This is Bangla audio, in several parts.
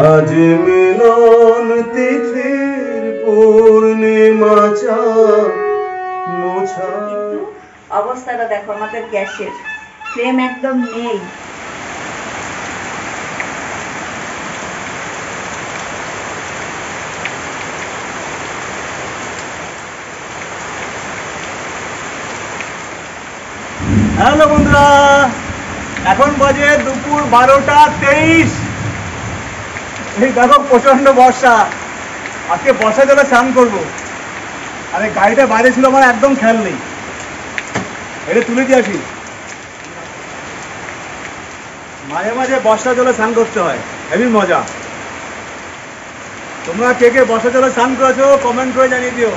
আজ মিলন তিথির পূর্ণিমা চাঁদ মোছা। অবস্থাটা দেখো আমাদের গ্যাসের, ফ্লেম একদম নেই। হ্যালো বন্ধুরা, এখন বাজে দুপুর 12:23। এই দেখো প্রচন্ড বর্ষা। আজকে বর্ষা জলে স্নান করবো। আরে গাড়িটা বাইরে ছিল, আমার একদম খেয়াল নেই। এটা তুলে দিয়ে আসি। মাঝে মাঝে বর্ষা জলে স্নান করতে হয়, হেবি মজা। তোমরা কে কে বর্ষা জলে স্নান করেছো কমেন্ট করে জানিয়ে দিও।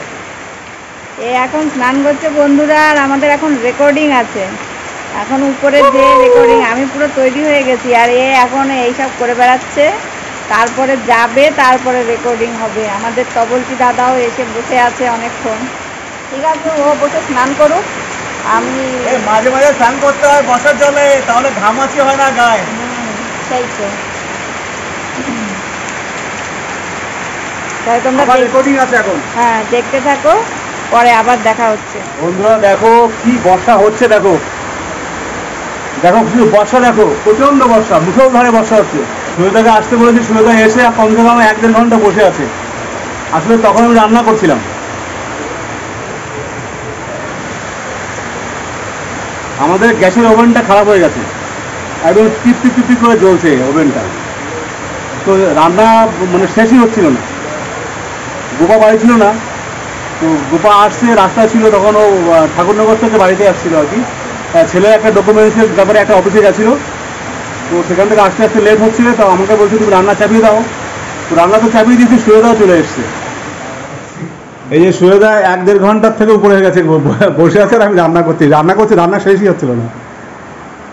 এ এখন স্নান করছে বন্ধুরা, আর আমাদের এখন রেকর্ডিং আছে। এখন উপরে যে রেকর্ডিং, আমি পুরো তৈরি হয়ে গেছি, আর এ এখন এইসব করে বেড়াচ্ছে। তারপরে যাবে, তারপরে রেকর্ডিং হবে। আমাদের তবলচি দাদাও এসে বসে আছে অনেকক্ষণ। ঠিক আছে, ও বসে স্নান করুক। আমি মাঝে মাঝে স্নান করতে হয় বর্ষার জলে, তাহলে ঘামাচি হয় না গায়ে। সেই তো। তাই তোমরা রেকর্ডিং আছে এখন। হ্যাঁ, দেখতে থাকো, পরে আবার দেখা হচ্ছে। বন্ধুরা দেখো কি বর্ষা হচ্ছে, দেখো দেখো কিছু বর্ষা, দেখো প্রচন্ড বর্ষা, মুষলধারে বর্ষা হচ্ছে। সুরেদাকে আসতে বলেছি, সুরেদা এসে কমসে কম 1-1.5 ঘন্টা বসে আছে। আসলে তখন আমি রান্না করছিলাম। আমাদের গ্যাসের ওভেনটা খারাপ হয়ে গেছে, একদম টিপ টিপ টিপ করে জ্বলছে ওভেনটা। তো রান্না মানে শেষই হচ্ছিল না। গোপা বাড়ি ছিল না, তো গোপা আসছে, রাস্তা ছিল তখন, ও ঠাকুরনগর থেকে বাড়িতে আসছিল আর কি। ছেলের একটা ডকুমেন্টসের ব্যাপারে একটা অফিসে গেছিলো, তো সেখান থেকে আসতে আসতে লেট হচ্ছিল। তো আমাকে বলছে তুমি রান্না চাপিয়ে দাও। তো রান্না তো চাপিয়ে দিয়েছি, সুরেদাও চলে এসছে। এই যে সুরেদা 1-1.5 ঘন্টার থেকে উপরে হয়ে গেছে বসে আছে, আর আমি রান্না করছি, রান্না শেষই হচ্ছিল না।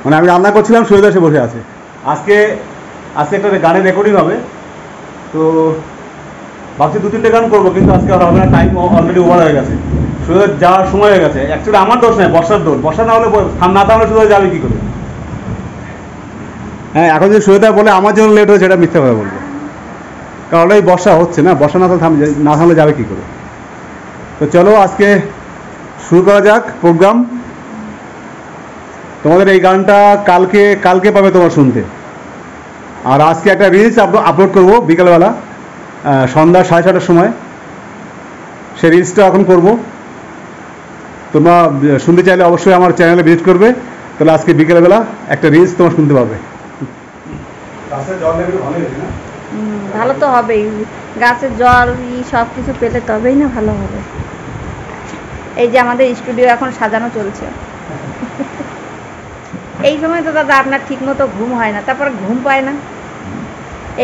মানে আমি রান্না করছিলাম, সুরেদা এসে বসে আছে। আজকে একটা গানের রেকর্ডিং হবে, তো ভাবছি 2-3টে গান করবো, কিন্তু আজকে আর হবে না, টাইম অলরেডি ওভার হয়ে গেছে। সুরেদা যাওয়ার সময় হয়ে গেছে। অ্যাকচুয়ালি আমার দোষ নয়, বর্ষার দোষ। বর্ষা না হলে না থামলে সুরেদা যাবে কী করে? হ্যাঁ, এখন যদি সুরেদা বলে আমার জন্য লেট হয়েছে, এটা মিথ্যা কথা বলবো। কারণ এই বর্ষা হচ্ছে না, বর্ষা না থামলে যাবে কী করে? তো চলো আজকে শুরু করা যাক প্রোগ্রাম। তোমাদের এই গানটা কালকে পাবে তোমার শুনতে। আর আজকে একটা রিলস আপলোড করবো বিকালবেলা, সন্ধ্যা 6:30টার সময়। সেই রিলসটা এখন করব। তোমরা শুনতে চাইলে অবশ্যই আমার চ্যানেলে ভিজিট করবে, তাহলে আজকে বিকেলবেলা একটা রিলস তোমার শুনতে পাবে। ভালো তো হবেই, গাছের জল সব কিছু পেলে তবেই না ভালো হবে। এই যে আমাদের স্টুডিও এখন সাজানো চলছে। এই সময় তো দাদা আপনার ঠিক মতো ঘুম হয় না, তারপরে ঘুম পায় না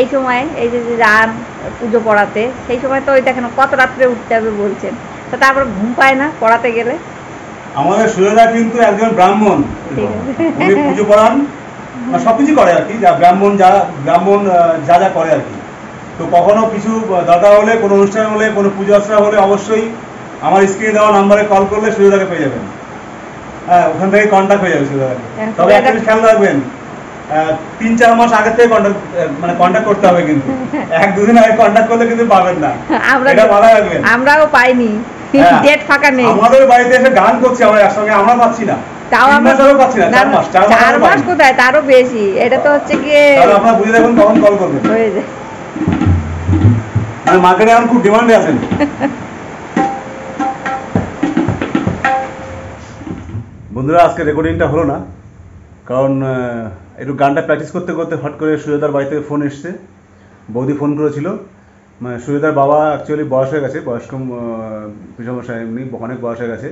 এই সময়। এই যে যান পুজো পড়াতে, সেই সময় তো ওই দেখেন কত রাত্রে উঠতে হবে বলছেন, তো তারপরে ঘুম পায় না পড়াতে গেলে। আমাদের সুরেদা কিন্তু একজন ব্রাহ্মণ, উনি পুজো পড়ান, সবকিছু করে আর কি, ব্রাহ্মণ যা যা করে আর কি। তো কখনো কিছু দরকার হলে, কোনো অনুষ্ঠান হলে, কোনো পুজো আর্চনা হলে অবশ্যই আমার স্ক্রিনে দেওয়া নাম্বারে কল করলে সুরেদাকে পেয়ে যাবেন। হ্যাঁ, ওখান থেকে কন্ট্যাক্ট হয়ে যাবে সুরেদাকে। তবে একটা খেয়াল রাখবেন, 3-4 মাস আগে থেকে কন্ট্যাক্ট করতে হবে, কিন্তু 1-2 দিন আগে কন্ট্যাক্ট করলে কিন্তু পাবেন না। এটা ভালো রাখবেন। আমরাও পাইনি, ডেট ফাঁকা নেই। আমাদের বাড়িতে এসে গান করছি আমরা একসঙ্গে, আমরা পাচ্ছি না। তাও আমরা পাচ্ছি না, 4 মাস কোথায়, তারও বেশি। এটা তো হচ্ছে গিয়ে আপনারা বুঝে দেখুন, তখন কল করবেন হয়ে যায়। মানে মার্কেটে এখন খুব ডিমান্ডে আছেন। বন্ধুরা, আজকে রেকর্ডিংটা হলো না, কারণ একটু গানটা প্র্যাকটিস করতে করতে হট করে সুরেদার বাড়ি থেকে ফোন এসছে। বৌদি ফোন করেছিল। মানে সুরেদার বাবা অ্যাকচুয়ালি বয়স হয়ে গেছে, বয়স্ক পিসমশাই, এমনি অনেক বয়স হয়ে গেছে।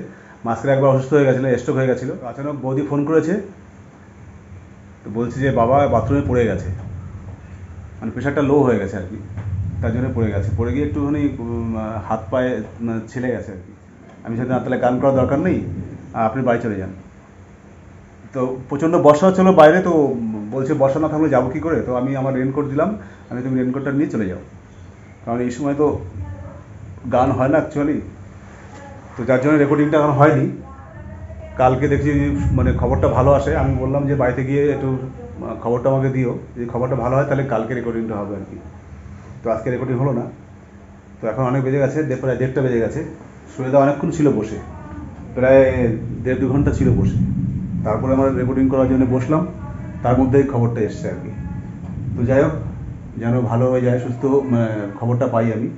মাঝখানে একবার অসুস্থ হয়ে গেছিলো, স্ট্রোক হয়ে গেছিলো। আচানক বৌদি ফোন করেছে, তো বলছি যে বাবা বাথরুমে পড়ে গেছে, মানে প্রেশারটা লো হয়ে গেছে আর কি, তার জন্য পড়ে গেছে। পড়ে গিয়ে একটুখানি হাত পায়ে ছেলে গেছে আর কি। আমি সাথে তাহলে গান করার দরকার নেই, আপনি বাড়ি চলে যান। তো প্রচণ্ড বর্ষা হচ্ছিলো বাইরে, তো বলছে বর্ষা না থাকলে যাবো কী করে? তো আমি আমার রেনকোট দিলাম, তুমি রেনকোটটা নিয়ে চলে যাও, কারণ এই সময় তো গান হয় না অ্যাকচুয়ালি। তো যার জন্য রেকর্ডিংটা এখন হয়নি। কালকে দেখছি মানে খবরটা ভালো আসে, আমি বললাম যে বাড়িতে গিয়ে একটু খবরটা আমাকে দিও, যদি খবরটা ভালো হয় তাহলে কালকে রেকর্ডিংটা হবে আর কি। তো আজকে রেকর্ডিং হলো না। তো এখন অনেক বেজে গেছে, প্রায় 1:30টা বেজে গেছে। সুয়েদা অনেকক্ষণ ছিল বসে, প্রায় 1.5-2 ঘন্টা ছিল বসে। তারপরে আমরা রেকর্ডিং করার জন্য বসলাম, তার মধ্যেই খবরটা এসছে আর কি। তো যাই হোক, যেন ভালো হয়ে যায়, সুস্থ খবরটা পাই আমি।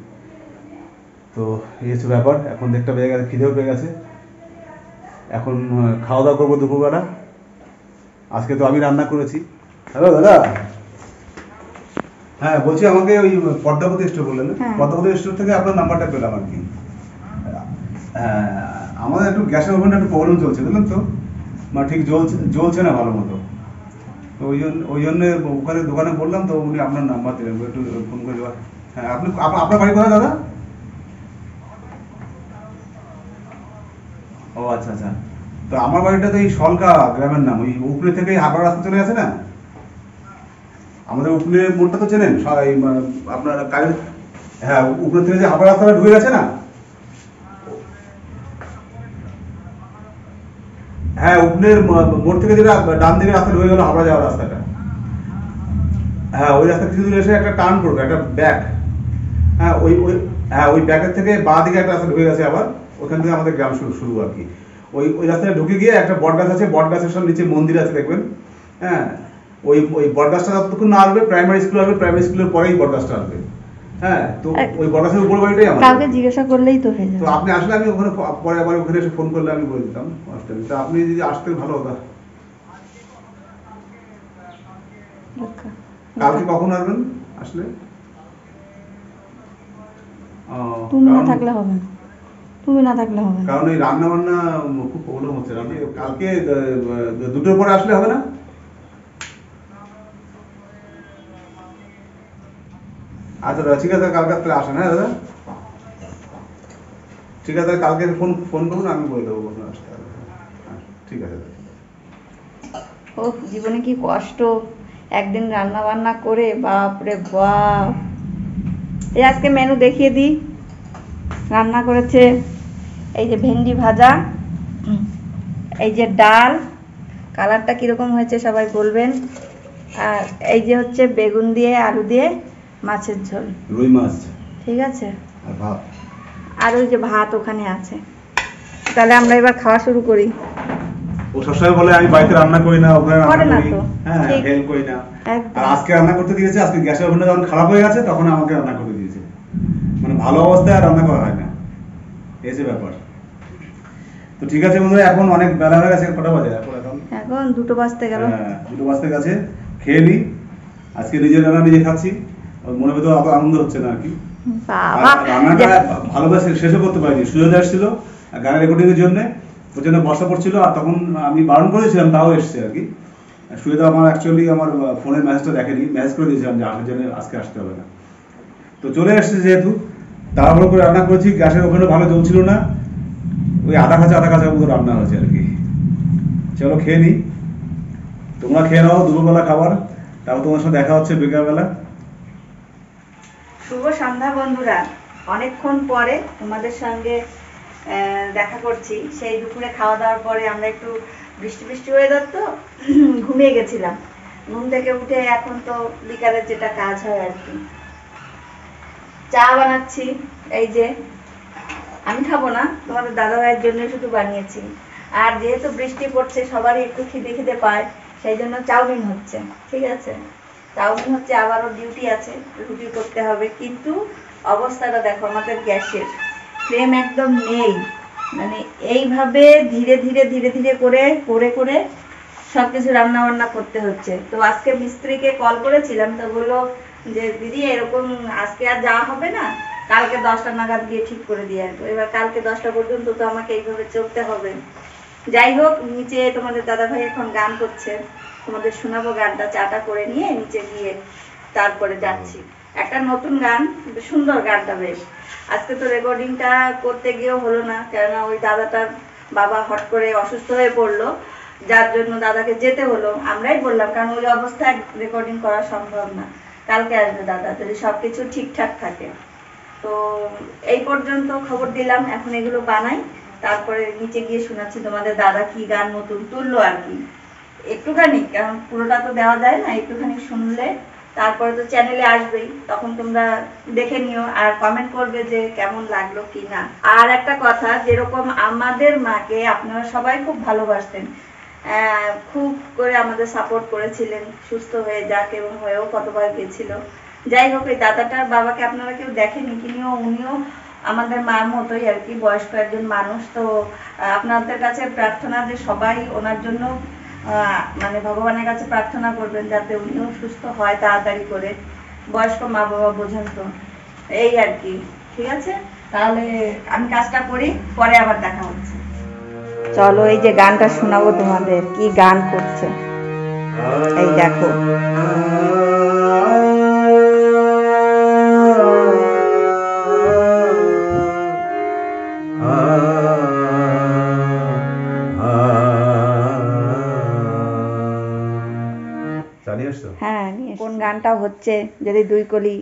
তো এই হচ্ছে ব্যাপার। এখন 1:30টা বেজে গেছে, খিদেও পেয়ে গেছে। এখন খাওয়া দাওয়া করবো দুপুরবেলা। আজকে তো আমি রান্না করেছি। হ্যালো দাদা। হ্যাঁ বলছি, আমাকে ওই পদ্মাবতী স্টোর বললেন না? পদ্মাবতী স্টোর থেকে আপনার নাম্বারটা পেলাম আর কি। হ্যাঁ, আমাদের একটু গ্যাসের ওভেনটা একটু প্রবলেম চলছে, বুঝলেন তো, মানে ঠিক জ্বলছে না ভালো মতো। তো ওই জন্য ওখানে দোকানে বললাম, তো উনি আপনার নাম্বার দিলেন, একটু ফোন করে দেওয়া। হ্যাঁ, আপনার বাড়ি কোথায় দাদা? ও আচ্ছা আচ্ছা। তো আমার বাড়িটা তো এই সলকা গ্রামের নাম, ওই উপরে থেকে হাবড়া রাস্তা চলে গেছে না, আমাদের উপরের মোড়টা তো চেনেন আপনার কাজের। হ্যাঁ, উপরে থেকে যে হাবড়া রাস্তাটা ঢুকে গেছে না, হ্যাঁ উপনের মোড় থেকে যেটা ডান দিকে রাস্তা ঢুকে গেল হাবড়া যাওয়ার রাস্তাটা, হ্যাঁ ওই রাস্তা কিছু দূর এসে একটা টার্ন করবে, একটা ব্যাক। হ্যাঁ ওই ব্যাকের থেকে বাঁ দিকে একটা রাস্তা ঢুকে গেছে আবার, ওখান থেকে আমাদের গ্রাম শুরু আর কি। ওই রাস্তায় ঢুকে গিয়ে একটা বট গাছ আছে, বট গাছের সব নিচে মন্দির আছে দেখবেন। হ্যাঁ, ওই বট গাছটা যতক্ষণ না আসবে, প্রাইমারি স্কুল আসবে, প্রাইমারি স্কুলের পরেই বট গাছটা আসবে। হ্যাঁ, তো ওই বট গাছের উপর বাড়িটাই আমার। কাউকে জিজ্ঞাসা করলেই তো হয়ে যাবে। তো আপনি আসলে আমি ওখানে পরে আবার ওখানে এসে ফোন করলে আমি বলে দিতাম আসতে। তা আপনি যদি আসতেন ভালো হতো। কালকে কখন আসবেন আসলে? তুমি না থাকলে হবে না, তুমি না থাকলে হবে না, কারণ এই রান্না বান্না খুব প্রবলেম হচ্ছে। আপনি কালকে 2টোর পরে আসলে হবে না? আচ্ছা দাদা, ঠিক আছে, কালকে তাহলে আসেন। হ্যাঁ দাদা, ঠিক আছে, কালকে ফোন করুন, আমি বলে দেবো কখন আসতে হবে। ঠিক আছে দাদা। ও জীবনে কি কষ্ট, একদিন রান্না বান্না করে, বাপরে বাপ। এই আজকে মেনু দেখিয়ে দিই। রান্না করেছে এই যে ভেন্ডি ভাজা, এই যে ডাল, কালারটা কিরকম হয়েছে সবাই বলবেন। আর এই যে হচ্ছে বেগুন দিয়ে আলু দিয়ে মাছের ঝোল, রুই মাছ, ঠিক আছে, আর ভাত, আর ওই যে ভাত ওখানে আছে। তাহলে আমরা এবার খাওয়া শুরু করি। ও সবসময় বলে আমি বাড়িতে রান্না করি না, ওখানে রান্না করি। তো হ্যাঁ, হেল্প করি না। আর আজকে রান্না করতে দিয়েছে, আজকে গ্যাসের ওভেনটা যখন খারাপ হয়ে গেছে তখন আমাকে রান্না করতে দিয়েছে। মানে ভালো অবস্থায় রান্না করা হয় না, এই যে ব্যাপার। তো ঠিক আছে বন্ধুরা, এখন অনেক বেলা হয়ে গেছে। কটা বাজে এখন? 2টো বাজতে গেল। হ্যাঁ, 2টো বাজতে গেছে। খেয়ে নি। আজকে নিজের রান্না নিজে খাচ্ছি, মনে ভেতর অত আনন্দ হচ্ছে না আর কি। রান্নাটা ভালোভাবে শেষও করতে পারিনি। সুযোগ আসছিল গানের রেকর্ডিং এর জন্য, ওর জন্য বর্ষা পড়ছিল, আর তখন আমি বারণ করেছিলাম, তাও এসছে আর কি। সুবিধা আমার অ্যাকচুয়ালি আমার ফোনের মেসেজটা দেখেনি, মেসেজ করে দিয়েছিলাম যে আসার জন্য আজকে আসতে হবে না। তো চলে এসছে যেহেতু, তাড়াহুড়ো করে রান্না করেছি। গ্যাসের ওভেনও ভালো জ্বলছিল না, ওই আধা কাঁচা মতো রান্না হয়েছে আর কি। চলো খেয়ে নিই, তোমরা খেয়ে নাও দুপুরবেলা খাবার, তারপর তোমার সাথে দেখা হচ্ছে বিকালবেলা। শুভ সন্ধ্যা বন্ধুরা, অনেকক্ষণ পরে তোমাদের সঙ্গে দেখা করছি। সেই দুপুরে খাওয়া দাওয়ার পরে আমরা একটু বৃষ্টি ওয়েদার তো ঘুমিয়ে গেছিলাম। ঘুম থেকে উঠে এখন তো বিকালের যেটা কাজ হয় আর কি, চা বানাচ্ছি। এই যে আমি খাবো না, তোমাদের দাদা ভাইয়ের জন্য শুধু বানিয়েছি। আর যেহেতু বৃষ্টি পড়ছে, সবারই একটু খিদে পায়, সেই জন্য চাউমিন হচ্ছে। ঠিক আছে, চাউমিন হচ্ছে, আবারও ডিউটি আছে, রুটি করতে হবে। কিন্তু অবস্থাটা দেখো, আমাদের গ্যাসের ফ্লেম একদম নেই। মানে এইভাবে ধীরে ধীরে করে সবকিছু রান্না বান্না করতে হচ্ছে। তো আজকে মিস্ত্রিকে কল করেছিলাম, তো বললো যে দিদি এরকম আজকে আর যাওয়া হবে না, কালকে 10টা নাগাদ গিয়ে ঠিক করে দিয়ে আসবো। এবার কালকে 10টা পর্যন্ত তো আমাকে এইভাবে চলতে হবে। যাই হোক, নিচে তোমাদের দাদা ভাই এখন গান করছে, তোমাদের শোনাবো গানটা। চাটা করে নিয়ে নিচে গিয়ে তারপরে যাচ্ছি। একটা নতুন গান, সুন্দর গানটা বেশ। আজকে তো রেকর্ডিংটা করতে গিয়েও হলো না, কেননা ওই দাদাটার বাবা হট করে অসুস্থ হয়ে পড়লো, যার জন্য দাদাকে যেতে হলো। আমরাই বললাম, কারণ ওই অবস্থায় রেকর্ডিং করা সম্ভব না। কালকে আসবে দাদা, যদি সবকিছু ঠিকঠাক থাকে। তো এই পর্যন্ত খবর দিলাম, এখন এগুলো বানাই, তারপরে নিচে গিয়ে শোনাচ্ছি তোমাদের দাদা কি গান নতুন তুললো আর কি। একটুখানি, কারণ পুরোটা তো দেওয়া যায় না, একটুখানি শুনলে তারপরে তো চ্যানেলে আসবেই, তখন তোমরা দেখে নিও আর কমেন্ট করবে যে কেমন লাগলো কি না। আর একটা কথা, যেরকম আমাদের মাকে আপনারা সবাই খুব ভালোবাসতেন, খুব করে আমাদের সাপোর্ট করেছিলেন, সুস্থ হয়ে যাক, এবং হয়েও কতবার গেছিল। যাই হোক, এই দাদাটার বাবাকে আপনারা কেউ দেখেনি, কিনিও উনিও আমাদের মার মতোই আর কি, বয়স্ক একজন মানুষ। তো আপনাদের কাছে প্রার্থনা যে সবাই ওনার জন্য মানে ভগবানের কাছে প্রার্থনা করবেন যাতে উনিও সুস্থ হয় তাড়াতাড়ি করে। বয়স্ক মা বাবা বোঝেন তো, এই আর কি। ঠিক আছে, তাহলে আমি কাজটা করি, পরে আবার দেখা হচ্ছে। চলো, এই যে গানটা শোনাবো তোমাদের, কি গান করছে এই দেখো। হ্যাঁ, কোন গানটা হচ্ছে যদি দুই কলি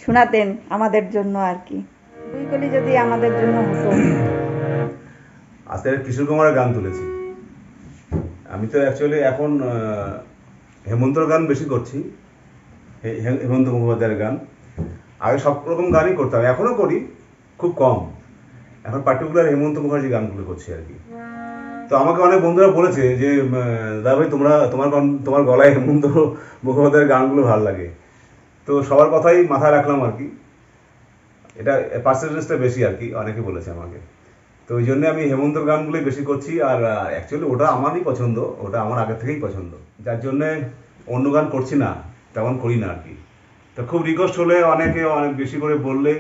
শোনাতেন আমাদের জন্য আর কি, দুই কলি যদি আমাদের জন্য হতো। আজকে কিশোর কুমারের গান তুলেছি। আমি তো অ্যাকচুয়ালি এখন হেমন্তর গান বেশি করছি, হেমন্ত মুখোপাধ্যায়ের গান। আগে সব রকম গানই করতাম, এখনও করি, খুব কম। এখন পার্টিকুলার হেমন্ত মুখার্জি গানগুলো করছি আর কি। তো আমাকে অনেক বন্ধুরা বলেছে যে দাদা ভাই তোমার গলায় হেমন্ত মুখোপাধ্যায়ের গানগুলো ভালো লাগে। তো সবার কথাই মাথায় রাখলাম আর কি, এটা পার্সেন্টেজটা বেশি আর কি, অনেকে বলেছে আমাকে। তো ওই জন্য আমি হেমন্তর গানগুলোই বেশি করছি। আর অ্যাকচুয়ালি ওটা আমারই পছন্দ, ওটা আমার আগে থেকেই পছন্দ, যার জন্যে অন্য গান করছি না, তেমন করি না আর কি। তো খুব রিকোয়েস্ট হলে, অনেকে অনেক বেশি করে বললে,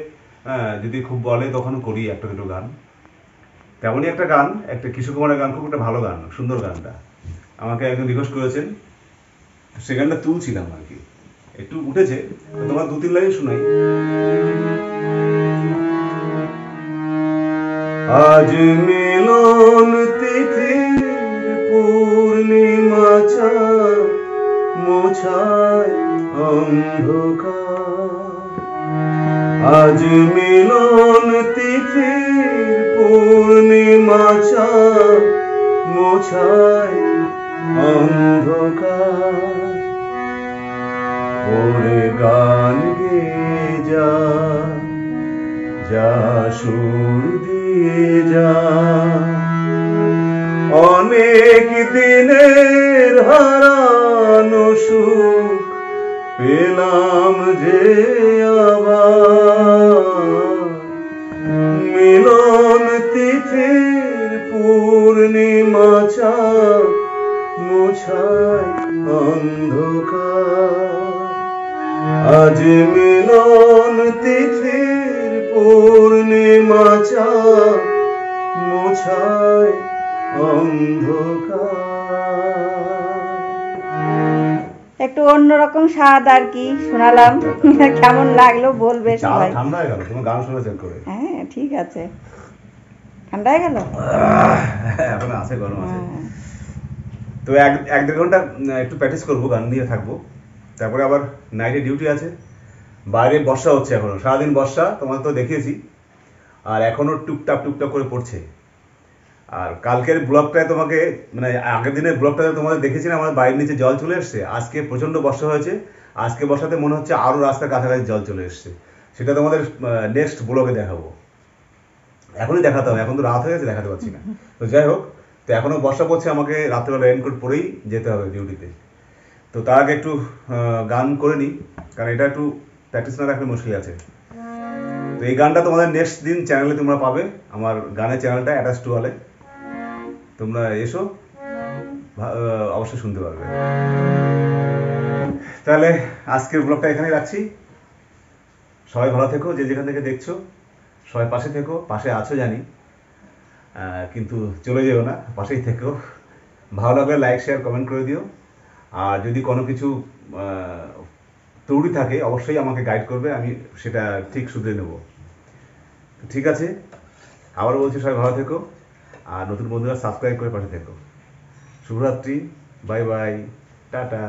যদি খুব বলে তখন করি একটা দুটো গান। তেমনই একটা গান, একটা কিশোর কুমারের গান, খুব একটা ভালো গান, সুন্দর গানটা আমাকে একজন রিকোয়েস্ট করেছেন, সে গানটা তুলছিলাম আর কি। একটু উঠেছে, তোমার 2-3 লাইন শোনাই। আজ মিলন তিথির পূর্ণিমা মোছায় অন্ধকার। আজ মিলন তিথির পূর্ণিমা মোছায় অন্ধকার। ওরে গান গেয়ে যা, যা সুর দিয়ে যা, অনেক দিনের হারানো সুখ পেলাম যে আবার। মিলন তিথির পূর্ণিমা মোছায় অন্ধকার। আজ মিলন তিথির পূর্ণিমা মোছায় অন্ধকার। একটু অন্যরকম স্বাদ আর কি শোনালাম, কেমন লাগলো বলবে সবাই। ঠান্ডা হয়ে গেল তোমার গান শোনা চেক করে। হ্যাঁ ঠিক আছে, ঠান্ডা হয়ে গেল, এখন আছে, গরম আছে। তো 1-1.5 ঘন্টা একটু প্র্যাকটিস করবো, গান নিয়ে থাকবো, তারপরে আবার নাইটে ডিউটি আছে। বাইরে বর্ষা হচ্ছে, এখনো সারাদিন বর্ষা, তোমাদের তো দেখিয়েছি, আর এখনো টুকটাক টুকটাক করে পড়ছে। আর কালকের ব্লগটায় তোমাকে, মানে আগের দিনের ব্লগটাতে তোমাদের দেখেছিলাম আমার বাড়ির নিচে জল চলে এসছে। আজকে প্রচণ্ড বর্ষা হয়েছে, আজকে বর্ষাতে মনে হচ্ছে আরও রাস্তার কাছাকাছি জল চলে এসছে। সেটা তোমাদের নেক্সট ব্লগে দেখাবো, এখনই দেখাতে হবে, এখন তো রাত হয়ে গেছে, দেখাতে পারছি না। তো যাই হোক, তো এখনও বর্ষা পড়ছে, আমাকে রাত্রেবেলা রেইনকোট পরেই যেতে হবে ডিউটিতে। তো তার আগে একটু গান করে নিই, কারণ এটা একটু প্র্যাকটিস না রাখলে মুশকিল আছে। তো এই গানটা তোমাদের নেক্সট দিন চ্যানেলে তোমরা পাবে, আমার গানের চ্যানেলটা অ্যাটাচ টু হলে তোমরা এসো, অবশ্যই শুনতে পারবে। তাহলে আজকের ব্লগটা এখানেই রাখছি। সবাই ভালো থেকো, যে যেখান থেকে দেখছো সবাই পাশে থেকো, পাশে আছো জানি, কিন্তু চলে যেও না, পাশেই থেকো। ভালো লাগলে লাইক শেয়ার কমেন্ট করে দিও। আর যদি কোনো কিছু ত্রুটি থাকে অবশ্যই আমাকে গাইড করবে, আমি সেটা ঠিক শুধরে নেব। ঠিক আছে, আবার বলছি সবাই ভালো থেকো, আর নতুন বন্ধুরা সাবস্ক্রাইব করে পাশে থেকো। শুভরাত্রি, বাই বাই, টাটা।